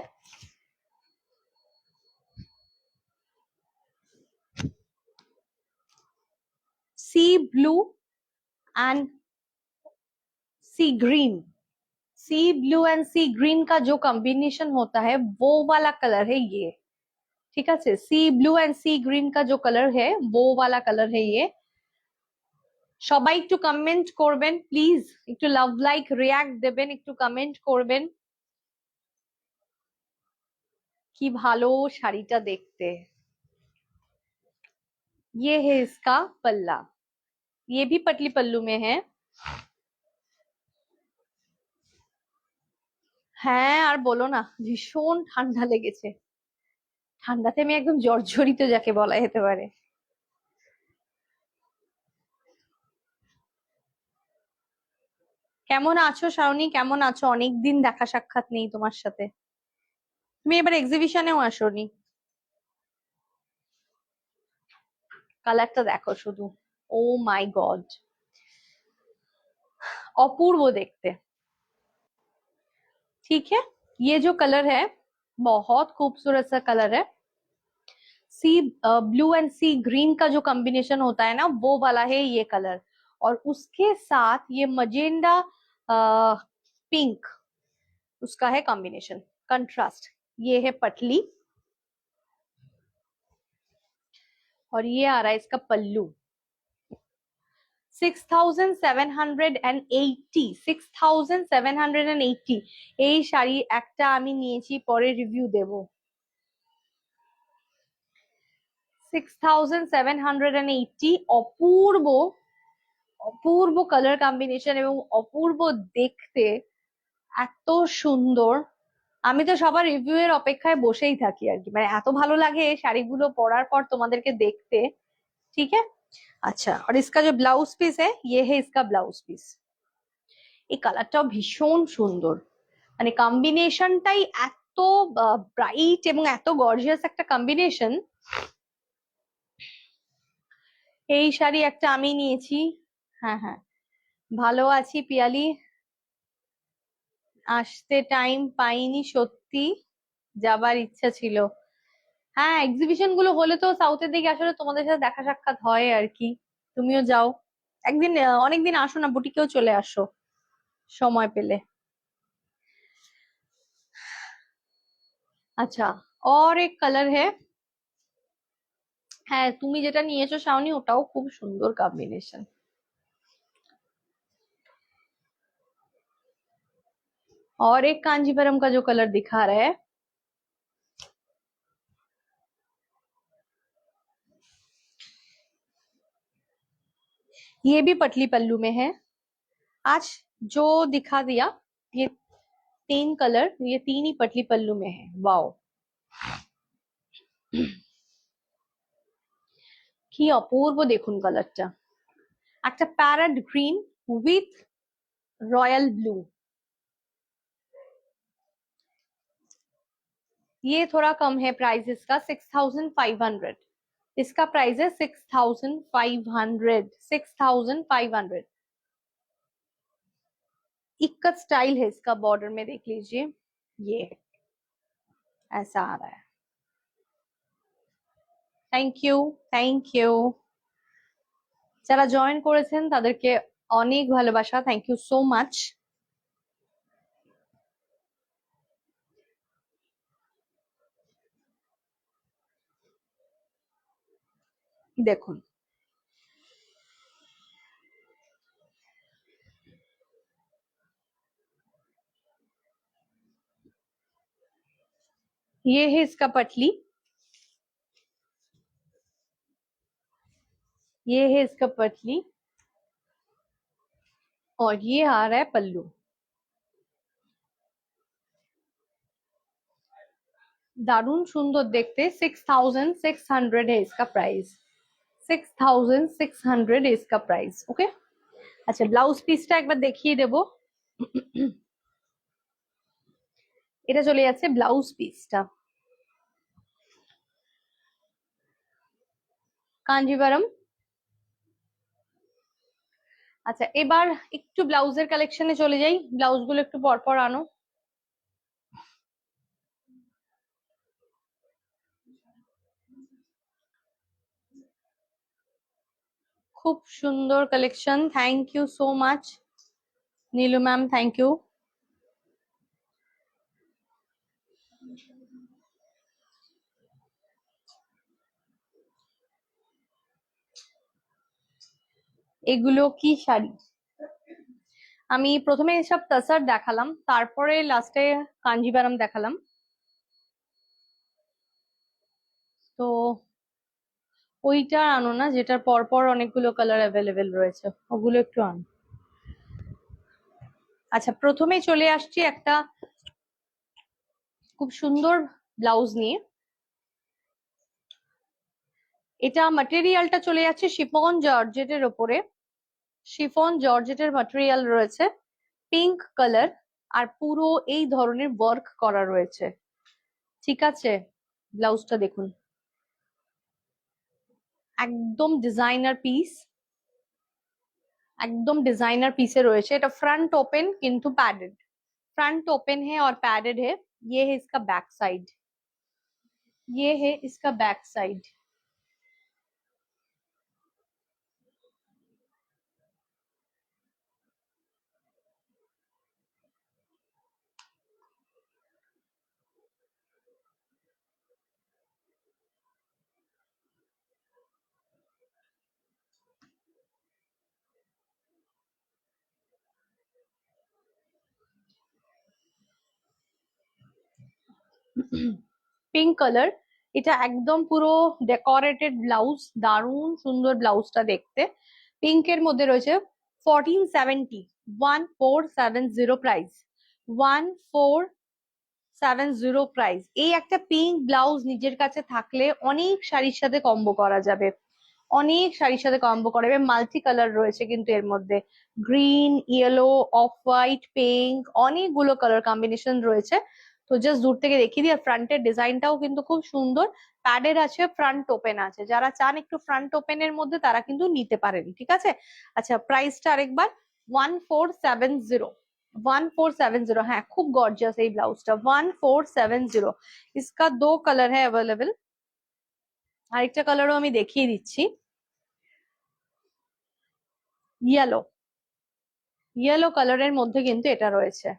Sea blue and sea green, sea blue and sea green का जो कॉम्बिनेशन होता है वो वाला कलर है ये। ठीक है, सी ब्लू एंड सी ग्रीन का जो कलर है वो वाला कलर है ये। সবাই একটু কমেন্ট করবেন প্লিজ, একটু লাভ লাইক রিয়াক্ট দেবেন, একটু কমেন্ট করবেন। কি ভালো শাড়িটা দেখতে। ये है इसका पल्ला, ये भी पटली पल्लू में है। হ্যাঁ আর বলো না, ভীষণ ঠান্ডা লেগেছে। ঠান্ডাতে আমি একদম জর্জরিত যাকে বলা যেতে পারে। কেমন আছো শাওনি, কেমন আছো? অনেকদিন দেখা সাক্ষাৎ নেই তোমার সাথে। তুমি এবার এক্সিবিশনেও আসোনি। কালারটা দেখো শুধু, ও মাই গড, অপূর্ব দেখতে। ठीक है, ये जो कलर है बहुत खूबसूरत सा कलर है। सी ब्लू एंड सी ग्रीन का जो कॉम्बिनेशन होता है ना वो वाला है ये कलर, और उसके साथ ये मजेंडा पिंक उसका है कॉम्बिनेशन, कंट्रास्ट। ये है पटली और ये आ रहा है इसका पल्लू। 6780, 6780 এই শাড়ি একটা আমি নিয়েছি, পরে রিভিউ দেব। 6780, অপূর্ব অপূর্ব কালার কম্বিনেশন এবং অপূর্ব দেখতে, এত সুন্দর। আমি তো সবার রিভিউ এর অপেক্ষায় বসেই থাকি আর কি, মানে এত ভালো লাগে শাড়িগুলো পরার পর তোমাদেরকে দেখতে। ঠিক আছে, अच्छा और इसका जो ब्लाउज पीस है ये है इसका ब्लाउज पीस। এই কালারটাও ভীষণ সুন্দর, মানে কম্বিনেশনটাই এত ব্রাইট এবং এত গর্জিয়াস একটা কম্বিনেশন। এই শাড়ি একটা আমি নিয়েছি। হ্যাঁ হ্যাঁ, ভালো আছি পিয়ালি, আসতে টাইম পাইনি সত্যি। যাবার ইচ্ছা ছিল। হ্যাঁ, এক্সিবিশন গুলো হলে তো সাউথের দিকে আসলে তোমাদের সাথে দেখা সাক্ষাৎ হয় আর কি। তুমিও যাও একদিন, অনেকদিন আসো না, বুটিকেও চলে আসো সময় পেলে। আচ্ছা, और एक कलर है। হ্যাঁ, তুমি যেটা নিয়েছো শাওনি, ওটাও খুব সুন্দর কম্বিনেশন। और एक कांजीवरम का जो कलर दिखा रहा है, ये भी पतली पल्लू में है। आज जो दिखा दिया, ये तीन कलर, ये तीन ही पतली पल्लू में है। वाओ, কি অপূর্ব দেখুন কালারটা। একটা parrot green with royal blue. ये थोड़ा कम है प्राइस इसका, 6500। इसका प्राइस है 6500, 6500। इक्कत स्टाइल है इसका, बॉर्डर में देख लीजिए, ये ऐसा आ रहा है। Thank you, thank you. যারা জয়েন করেছেন তাদেরকে অনেক ভালোবাসা, থ্যাংক ইউ সো মাচ। দেখুন, ये है इसका पटली, ये है इसका पटली, और ये आ रहा है पल्लू। दारुण सुंदर देखते। 6600 है इसका प्राइस, 6600 है इसका प्राइस। ओके, আচ্ছা ব্লাউজ পিসটা একবার দেখিয়ে দেবো। এটা চলে যাচ্ছে ব্লাউজ পিসটা, কাঞ্জিভারম। আচ্ছা, এবার একটু ব্লাউজের কালেকশনে চলে যাই, ব্লাউজ গুলো একটু পরপর আনো। খুব সুন্দর collection, thank you so much Nilu ma'am, thank you. এগুলো কি শাড়ি? আমি প্রথমে সব তাসার দেখালাম, তারপরে লাস্টে কাঞ্জিভারম দেখালাম। তো ওইটা আনো না, যেটার পরপর অনেকগুলো কালার অ্যাভেলেবেল রয়েছে, ওগুলো একটু আনো। আচ্ছা, প্রথমে চলে আসছি একটা খুব সুন্দর ব্লাউজ নিয়ে। এটা ম্যাটেরিয়ালটা চলে যাচ্ছে শিফন জর্জেটের ওপরে, শিফন জর্জেটের ম্যাটেরিয়াল রয়েছে, পিঙ্ক কালার, আর পুরো এই ধরনের ওয়ার্ক করা রয়েছে। ঠিক আছে, ব্লাউজটা দেখুন, একদম ডিজাইনার পিস, একদম ডিजाइनर पीसे রয়েছে। এটা फ्रंट ओपन किंतु पैडेड, फ्रंट ओपन है और पैडेड है। ये है इसका बैक साइड, ये है इसका बैक साइड। পিঙ্ক কালার, এটা একদম পুরো ডেকোরেটেড ব্লাউজ, দারুণ সুন্দর ব্লাউজটা দেখতে। পিঙ্কের মধ্যে রয়েছে 1470, 1470 প্রাইস, 1470 প্রাইস। এই একটা পিঙ্ক ব্লাউজ নিজের কাছে থাকলে অনেক শাড়ির সাথে কম্বো করা যাবে, অনেক শাড়ির সাথে কম্বো করা যাবে। মাল্টি কালার রয়েছে কিন্তু এর মধ্যে, green, yellow, off white, pink, অনেকগুলো কালার কম্বিনেশন রয়েছে। তো জাস্ট দূর থেকে দেখিয়ে দিই। আর ফ্রন্টের ডিজাইনটাও কিন্তু খুব সুন্দর, প্যাডের আছে, ফ্রন্ট ওপেন আছে। যারা চান একটু ফ্রন্ট ওপেনের মধ্যে তারা কিন্তু নিতে পারেন, ঠিক আছে। আচ্ছা, প্রাইসটা আরেকবার, 1470। 1470, হ্যাঁ খুব গর্জিয়াস এই ব্লাউজটা। 1470। इसका 2 कलर है अवेलेबल। আরেকটা কালারও আমি দেখিয়ে দিচ্ছি, ইয়েলো। ইয়েলো কালারের মধ্যে কিন্তু এটা রয়েছে,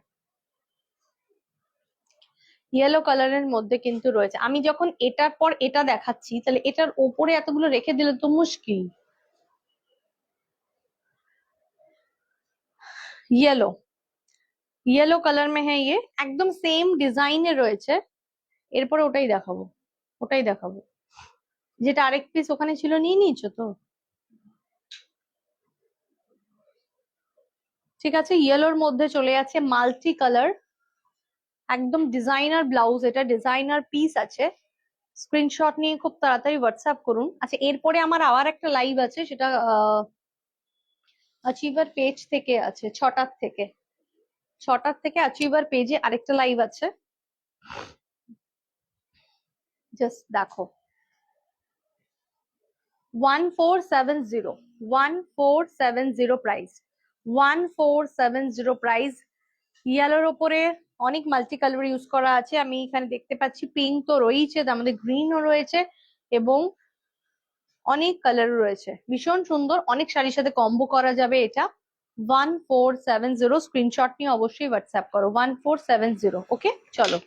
ইয়েলো কালারের মধ্যে কিন্তু রয়েছে। আমি যখন এটার পর এটা দেখাচ্ছি, তাহলে এটার ওপরে এতগুলো রেখে দিলে তো মুশকিল। ইয়েলো, ইয়েলো কালার মে হ্যাঁ, ইয়ে একদম সেম ডিজাইনের রয়েছে। এরপরে ওটাই দেখাবো, ওটাই দেখাবো। যেটা আরেক পিস ওখানে ছিল নিয়ে নিয়েছো তো? ঠিক আছে, ইয়েলোর মধ্যে চলে যাচ্ছে মাল্টি কালার, একদম ডিজাইনার ব্লাউজ, এটা ডিজাইনার পিস আছে। স্ক্রিনশট নিয়ে খুব তাড়াতাড়ি হোয়াটসঅ্যাপ করুন। আচ্ছা, এরপরে আমার আবার একটা লাইভ আছে, সেটা অ্যাচিভার পেজ থেকে আছে, 6টার থেকে। 6টার থেকে অ্যাচিভার পেজে আরেকটা লাইভ আছে, জাস্ট দেখো। 1470, 1470 প্রাইস, 1470 প্রাইস। ইয়েলোর ওপরে অনেক মাল্টি কালার ইউজ করা আছে। আমি এখানে দেখতে পাচ্ছি পিঙ্ক তো রয়েছে, তার মধ্যে গ্রিনও রয়েছে এবং অনেক কালার রয়েছে। ভীষণ সুন্দর, অনেক শাড়ির সাথে কম্বো করা যাবে এটা। 1470, স্ক্রিনশট নিয়ে অবশ্যই হোয়াটসঅ্যাপ করো। 1470, ওকে। চলো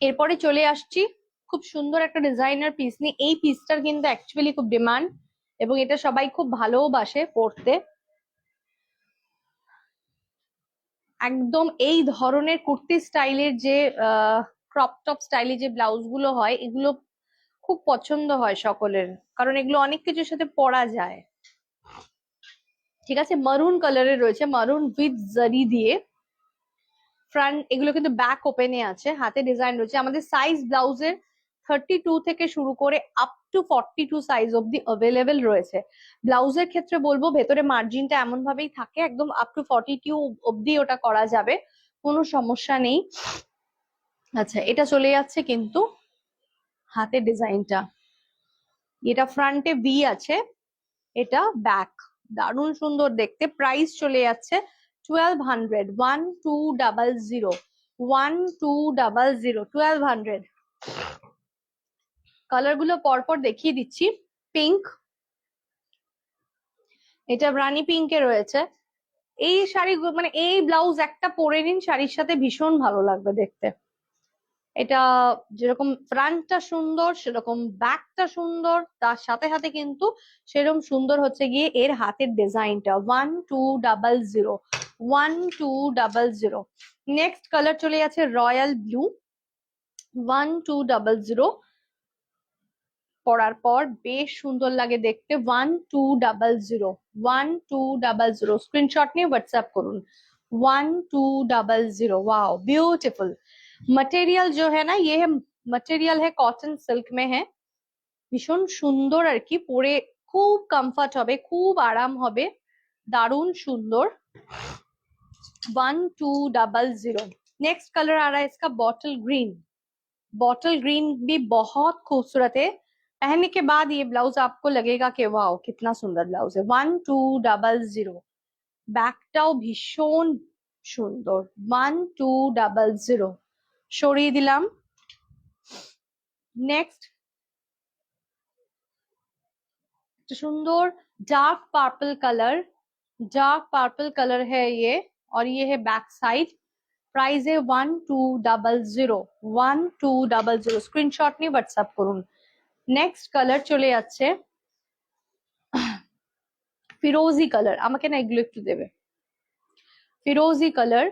এরপরে চলে আসছি খুব সুন্দর একটা ডিজাইনার পিস নিয়ে। এই পিসটার কিন্তু অ্যাকচুয়ালি খুব ডিমান্ড এবং এটা সবাই খুব ভালোবাসে পরতে। একদম এই ধরনের কুর্তি স্টাইলের যে ক্রপ টপ স্টাইলে যে ব্লাউজ গুলো হয়, এগুলো খুব পছন্দ হয় সকলের, কারণ এগুলো অনেক কিছুর সাথে পরা যায়। ঠিক আছে, মারুন কালারের রয়েছে, মারুন উইথ জারি দিয়ে। ফ্রন্ট এগুলো কিন্তু ব্যাক ওপেনে আছে, হাতে ডিজাইন রয়েছে। আমাদের সাইজ ব্লাউজের 32 থেকে শুরু করে আপ টু 42 সাইজ অব্দি অ্যাভেলেবেল রয়েছে। ব্লাউজের ক্ষেত্রে বলবো ভেতরে মার্জিনটা এমন ভাবেই থাকে, একদম আপ টু 42 অব্দি ওটা করা যাবে, কোনো সমস্যা নেই। আচ্ছা, এটা চলে যাচ্ছে কিন্তু হাতের ডিজাইনটা, এটা ফ্রন্টে ভি আছে, এটা ব্যাক, দারুণ সুন্দর দেখতে। প্রাইস চলে যাচ্ছে 1200, 1200, 1200, 1200। কালার গুলো পরপর দেখিয়ে দিচ্ছি। পিঙ্ক, এটা রানী পিঙ্কে রয়েছে। এই শাড়ি মানে এই ব্লাউজ একটা পরে নিন, শাড়ির সাথে ভীষণ ভালো লাগবে দেখতে। এটা যেরকম ফ্রন্টটা সুন্দর, সেরকম ব্যাকটা সুন্দর, তার সাথে সাথে কিন্তু সেরকম সুন্দর হচ্ছে গিয়ে এর হাতের ডিজাইনটা। 1200, 1200। নেক্সট কালার চলে যাচ্ছে রয়্যাল ব্লু, 1200। পরার পর বেশ সুন্দর লাগে দেখতে। 1200, 1200। স্ক্রিনশট নিয়ে হোয়াটসঅ্যাপ করুন। 1200। Wow beautiful. मटेरियल जो है ना, ये है मटेरियल है कॉटन सिल्क में है। ভীষণ সুন্দর আর কি, পরে খুব কমফর্ট হবে, খুব আরাম হবে, দারুণ সুন্দর। 1200। नेक्स्ट कलर आ रहा है इसका बॉटल ग्रीन। बॉटल ग्रीन भी बहुत खूबसूरत है, पहनने के बाद ये ब्लाउज आपको लगेगा कि वाओ कितना सुंदर ब्लाउज है। 1200। ব্যাকটাও ভীষণ সুন্দর। 1200 সরিয়ে দিলাম। नेक्स्ट सुंदर dark purple colour, dark purple colour है ये, और ये है बैक साइड। प्राइस है 1200, 1200। স্ক্রিনশট নিয়ে হোয়াটসঅ্যাপ করুন। নেক্সট কালার চলে যাচ্ছে ফিরোজি কালার, আমাকে না এগুলো একটু দেবে। ফিরোজি কালার,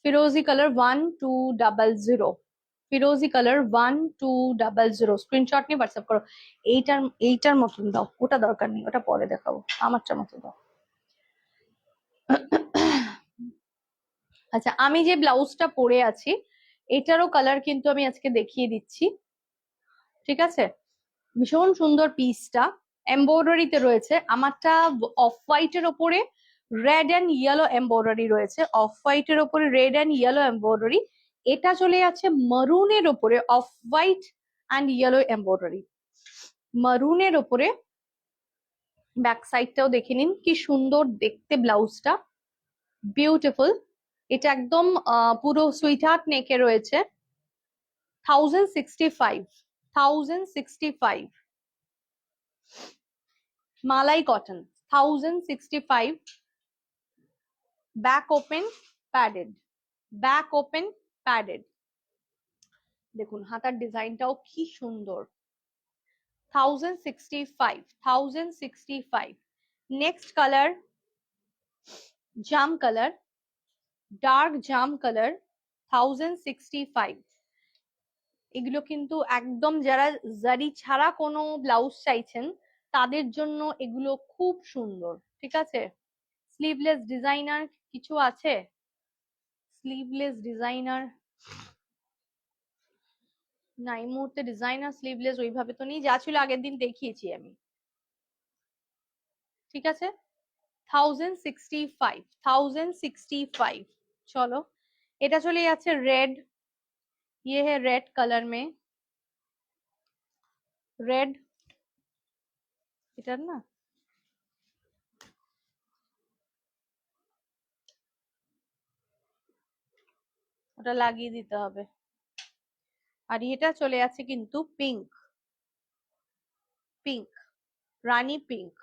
ফিরোজি কালার 1200, ফিরোজি কালার 1200। স্ক্রিনশট নিয়ে হোয়াটসঅ্যাপ করো। এইটার এইটার মতন দাও, ওটা দরকার নেই, ওটা পরে দেখাবো, আমারটার মতো দাও। আচ্ছা, আমি যে ব্লাউজটা পরে আছি এটারও কালার কিন্তু আমি আজকে দেখিয়ে দিচ্ছি। ঠিক আছে, ভীষণ সুন্দর পিসটা, এমব্রয়ডারিতে রয়েছে। আমারটা অফ হোয়াইটের ওপরে রেড অ্যান্ড ইয়েলো এমব্রয়ডারি রয়েছে, অফ হোয়াইটের ওপরে রেড অ্যান্ড ইয়েলো এমব্রয়ডারি। এটা চলে যাচ্ছে মারুনের ওপরে off white and yellow embroidery, মারুনের ওপরে। ব্যাক সাইডটাও দেখে নিন কি সুন্দর দেখতে ব্লাউজটা, বিউটিফুল। এটা একদম পুরো সুইট হার্ট নেকে রয়েছে। 1065, 1065 malai cotton, 1065। Back open, padded, back open padded. দেখুন হাতার ডিজাইনটাও কি সুন্দর। 1065, 1065। নেক্সট কালার জাম কালার, ডার্ক জাম কালার, 1065। এগুলো কিন্তু একদম যারা জারি ছাড়া কোনো ব্লাউজ চাইছেন তাদের জন্য এগুলো খুব সুন্দর। ঠিক আছে, স্লিভলেস ডিজাইনার কিছু আছে? স্লিভলেস ডিজাইনার না, এই মুহূর্তে ডিজাইনার স্লিভলেস ওইভাবে তো নেই, যা ছিল আগের দিন দেখিয়েছি আমি। ঠিক আছে, 1065, 1065। চলো, এটা চলে যাচ্ছে रेड। ये है रेड कलर में, रेड। এটার না, ওটা লাগিয়ে দিতে হবে। আর এটা চলে যাচ্ছে কিন্তু pink, pink, Rani pink,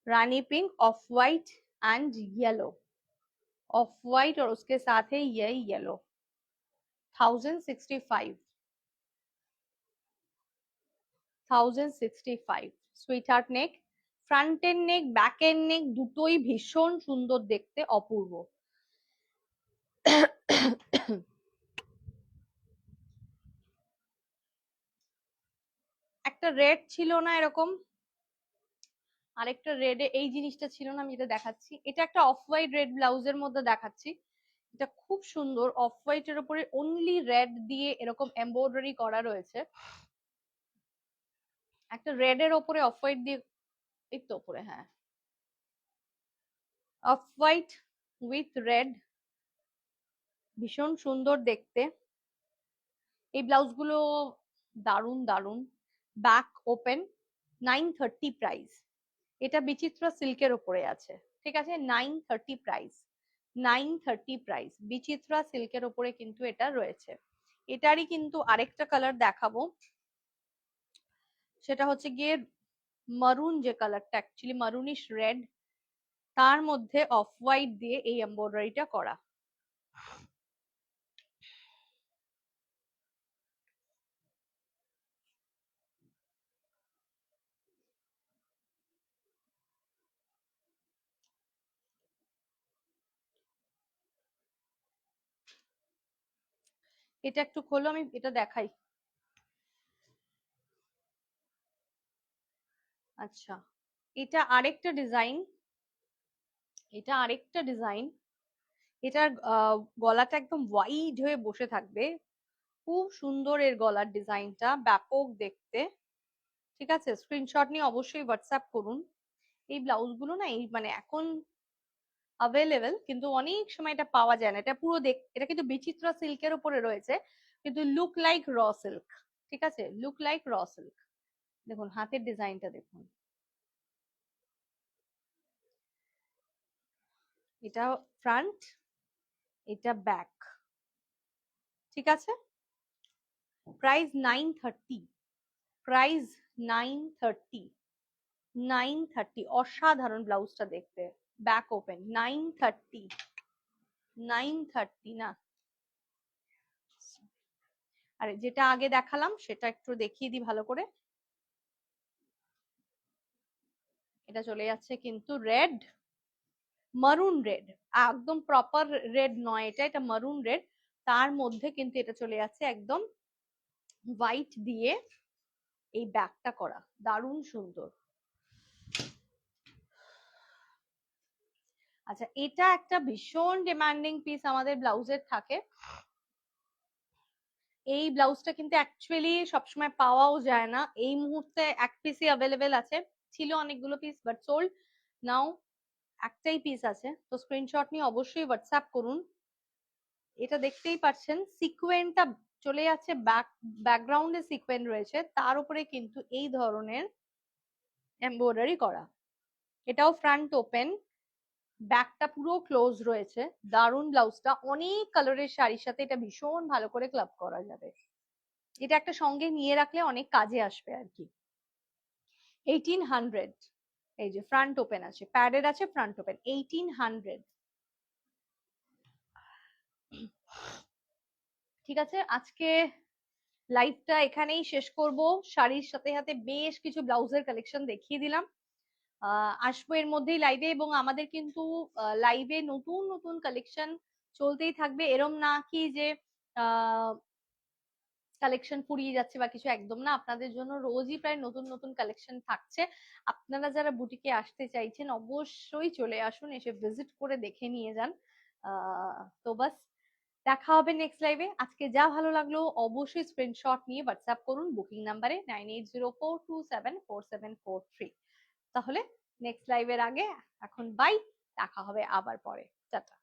Rani pink, of white and yellow, of white और उसके साथ है ये येलो। 1065, 1065। সুইট হার্ট নেক, ফ্রন্টের নেক ব্যাকের নেক দুটোই ভীষণ সুন্দর দেখতে, অপূর্ব। একটা রেড ছিল না এরকম, আরেকটা রেডে এই জিনিসটা ছিল না, আমি এটা দেখাচ্ছি। এটা একটা অফ হোয়াইট রেড ব্লাউজের মধ্যে দেখাচ্ছি। এটা খুব সুন্দর, অফ হোয়াইট এর উপরে অনলি রেড দিয়ে এরকম এমব্রয়ডারি করা রয়েছে। একটা রেড এর উপরে অফ হোয়াইট দিয়ে, এই তো উপরে, হ্যাঁ, অফ হোয়াইট উইথ রেড, ভীষণ সুন্দর দেখতে। এই ব্লাউজ গুলো দারুন দারুন। Back open, 930 price. এটা বিচিত্রা সিল্কের উপরে আছে। ঠিক আছে, 930 প্রাইস, 930 প্রাইস। বিচিত্রা সিল্কের উপরে কিন্তু এটা রয়েছে। এটারই কিন্তু আরেকটা কালার দেখাবো, সেটা হচ্ছে গিয়ে মারুন, যে কালারটা অ্যাকচুয়ালি মারুনিশ রেড, তার মধ্যে অফ হোয়াইট দিয়ে এই এমব্রয়ডারিটা করা। এটা একটু খোলো, আমি এটা দেখাই। আচ্ছা, এটা আরেকটা ডিজাইন, এটা আরেকটা ডিজাইন। এটার গলাটা একদম ওয়াইড হয়ে বসে থাকবে, খুব সুন্দর এর গলার ডিজাইনটা, ব্যাপক দেখতে। ঠিক আছে, স্ক্রিনশট নিয়ে অবশ্যই হোয়াটসঅ্যাপ করুন। এই ব্লাউজ গুলো না এই মানে এখন অ্যাভেলেবেল, কিন্তু অনেক সময় এটা পাওয়া যায় না। এটা পুরো এটা কিন্তু বিচিত্রা সিল্কের উপরে রয়েছে, কিন্তু লুক লাইক র সিল্ক। ঠিক আছে, লুক লাইক র সিল্ক। দেখুন হাতের ডিজাইনটা দেখুন, এটা ফ্রন্ট, এটা ব্যাক। ঠিক আছে, প্রাইস 930, প্রাইস 930, 930। অসাধারণ ব্লাউজটা দেখতে, ব্যাক ওপেন, 930, 930 না। আরে যেটা আগে দেখালাম সেটা একটু দেখিয়ে দিই ভালো করে। এটা চলে যাচ্ছে কিন্তু রেড, মারুন রেড, একদম প্রপার রেড নয় এটা, এটা মারুন রেড। তার মধ্যে কিন্তু এটা চলে যাচ্ছে একদম হোয়াইট দিয়ে এই ব্যাকটা করা, দারুণ সুন্দর। আচ্ছা, এটা একটা ভীষণ ডিমান্ডিং পিস আমাদের ব্লাউজের থাকে। এই ব্লাউজটা কিন্তু অ্যাকচুয়ালি সবসময় পাওয়াও যায় না। এই মুহূর্তে এক পিসই অ্যাভেলেবেল আছে, ছিল অনেকগুলো পিস বাট সোল্ড নাও। একটাই পিস আছে, তো স্ক্রিনশট নিয়ে অবশ্যই হোয়াটসঅ্যাপ করুন। এটা দেখতেই পাচ্ছেন সিকোয়েন্টটা চলে যাচ্ছে, ব্যাকগ্রাউন্ডে সিকোয়েন্ট রয়েছে, তার উপরে কিন্তু এই ধরনের এমব্রয়ডারি করা। এটাও ফ্রন্ট ওপেন, ব্যাকটা পুরো ক্লোজ রয়েছে, দারুন ব্লাউজটা, অনেক কালারের শাড়ির সাথে এটা ভীষণ ভালো করে ক্লাব করা যাবে। এটা একটা সঙ্গে নিয়ে রাখলে অনেক কাজে আসবে আর কি। 1800, এই যে ফ্রন্ট ওপেন আছে, প্যাডেড আছে, ফ্রন্ট ওপেন, 1800। ঠিক আছে, আজকে লাইভটা এখানেই শেষ করব। শাড়ির সাথে সাথে বেশ কিছু ব্লাউজের কালেকশন দেখিয়ে দিলাম। আসবো এর মধ্যেই লাইভে, এবং আমাদের কিন্তু লাইভে নতুন নতুন কালেকশন চলতেই থাকবে। এরম না কি যে কালেকশন ফুরিয়ে যাচ্ছে বা কিছু, একদম না। আপনাদের জন্য রোজই প্রায় নতুন নতুন কালেকশন থাকছে। আপনারা যারা বুটিকে আসতে চাইছেন অবশ্যই চলে আসুন, এসে ভিজিট করে দেখে নিয়ে যান। তো বাস, দেখা হবে নেক্সট লাইভে। আজকে যা ভালো লাগলো অবশ্যই স্ক্রিনশট নিয়ে হোয়াটসঅ্যাপ করুন বুকিং নাম্বারে 9804274743। তাহলে নেক্সট লাইভের আগে এখন বাই, দেখা হবে আবার পরে, টাটা।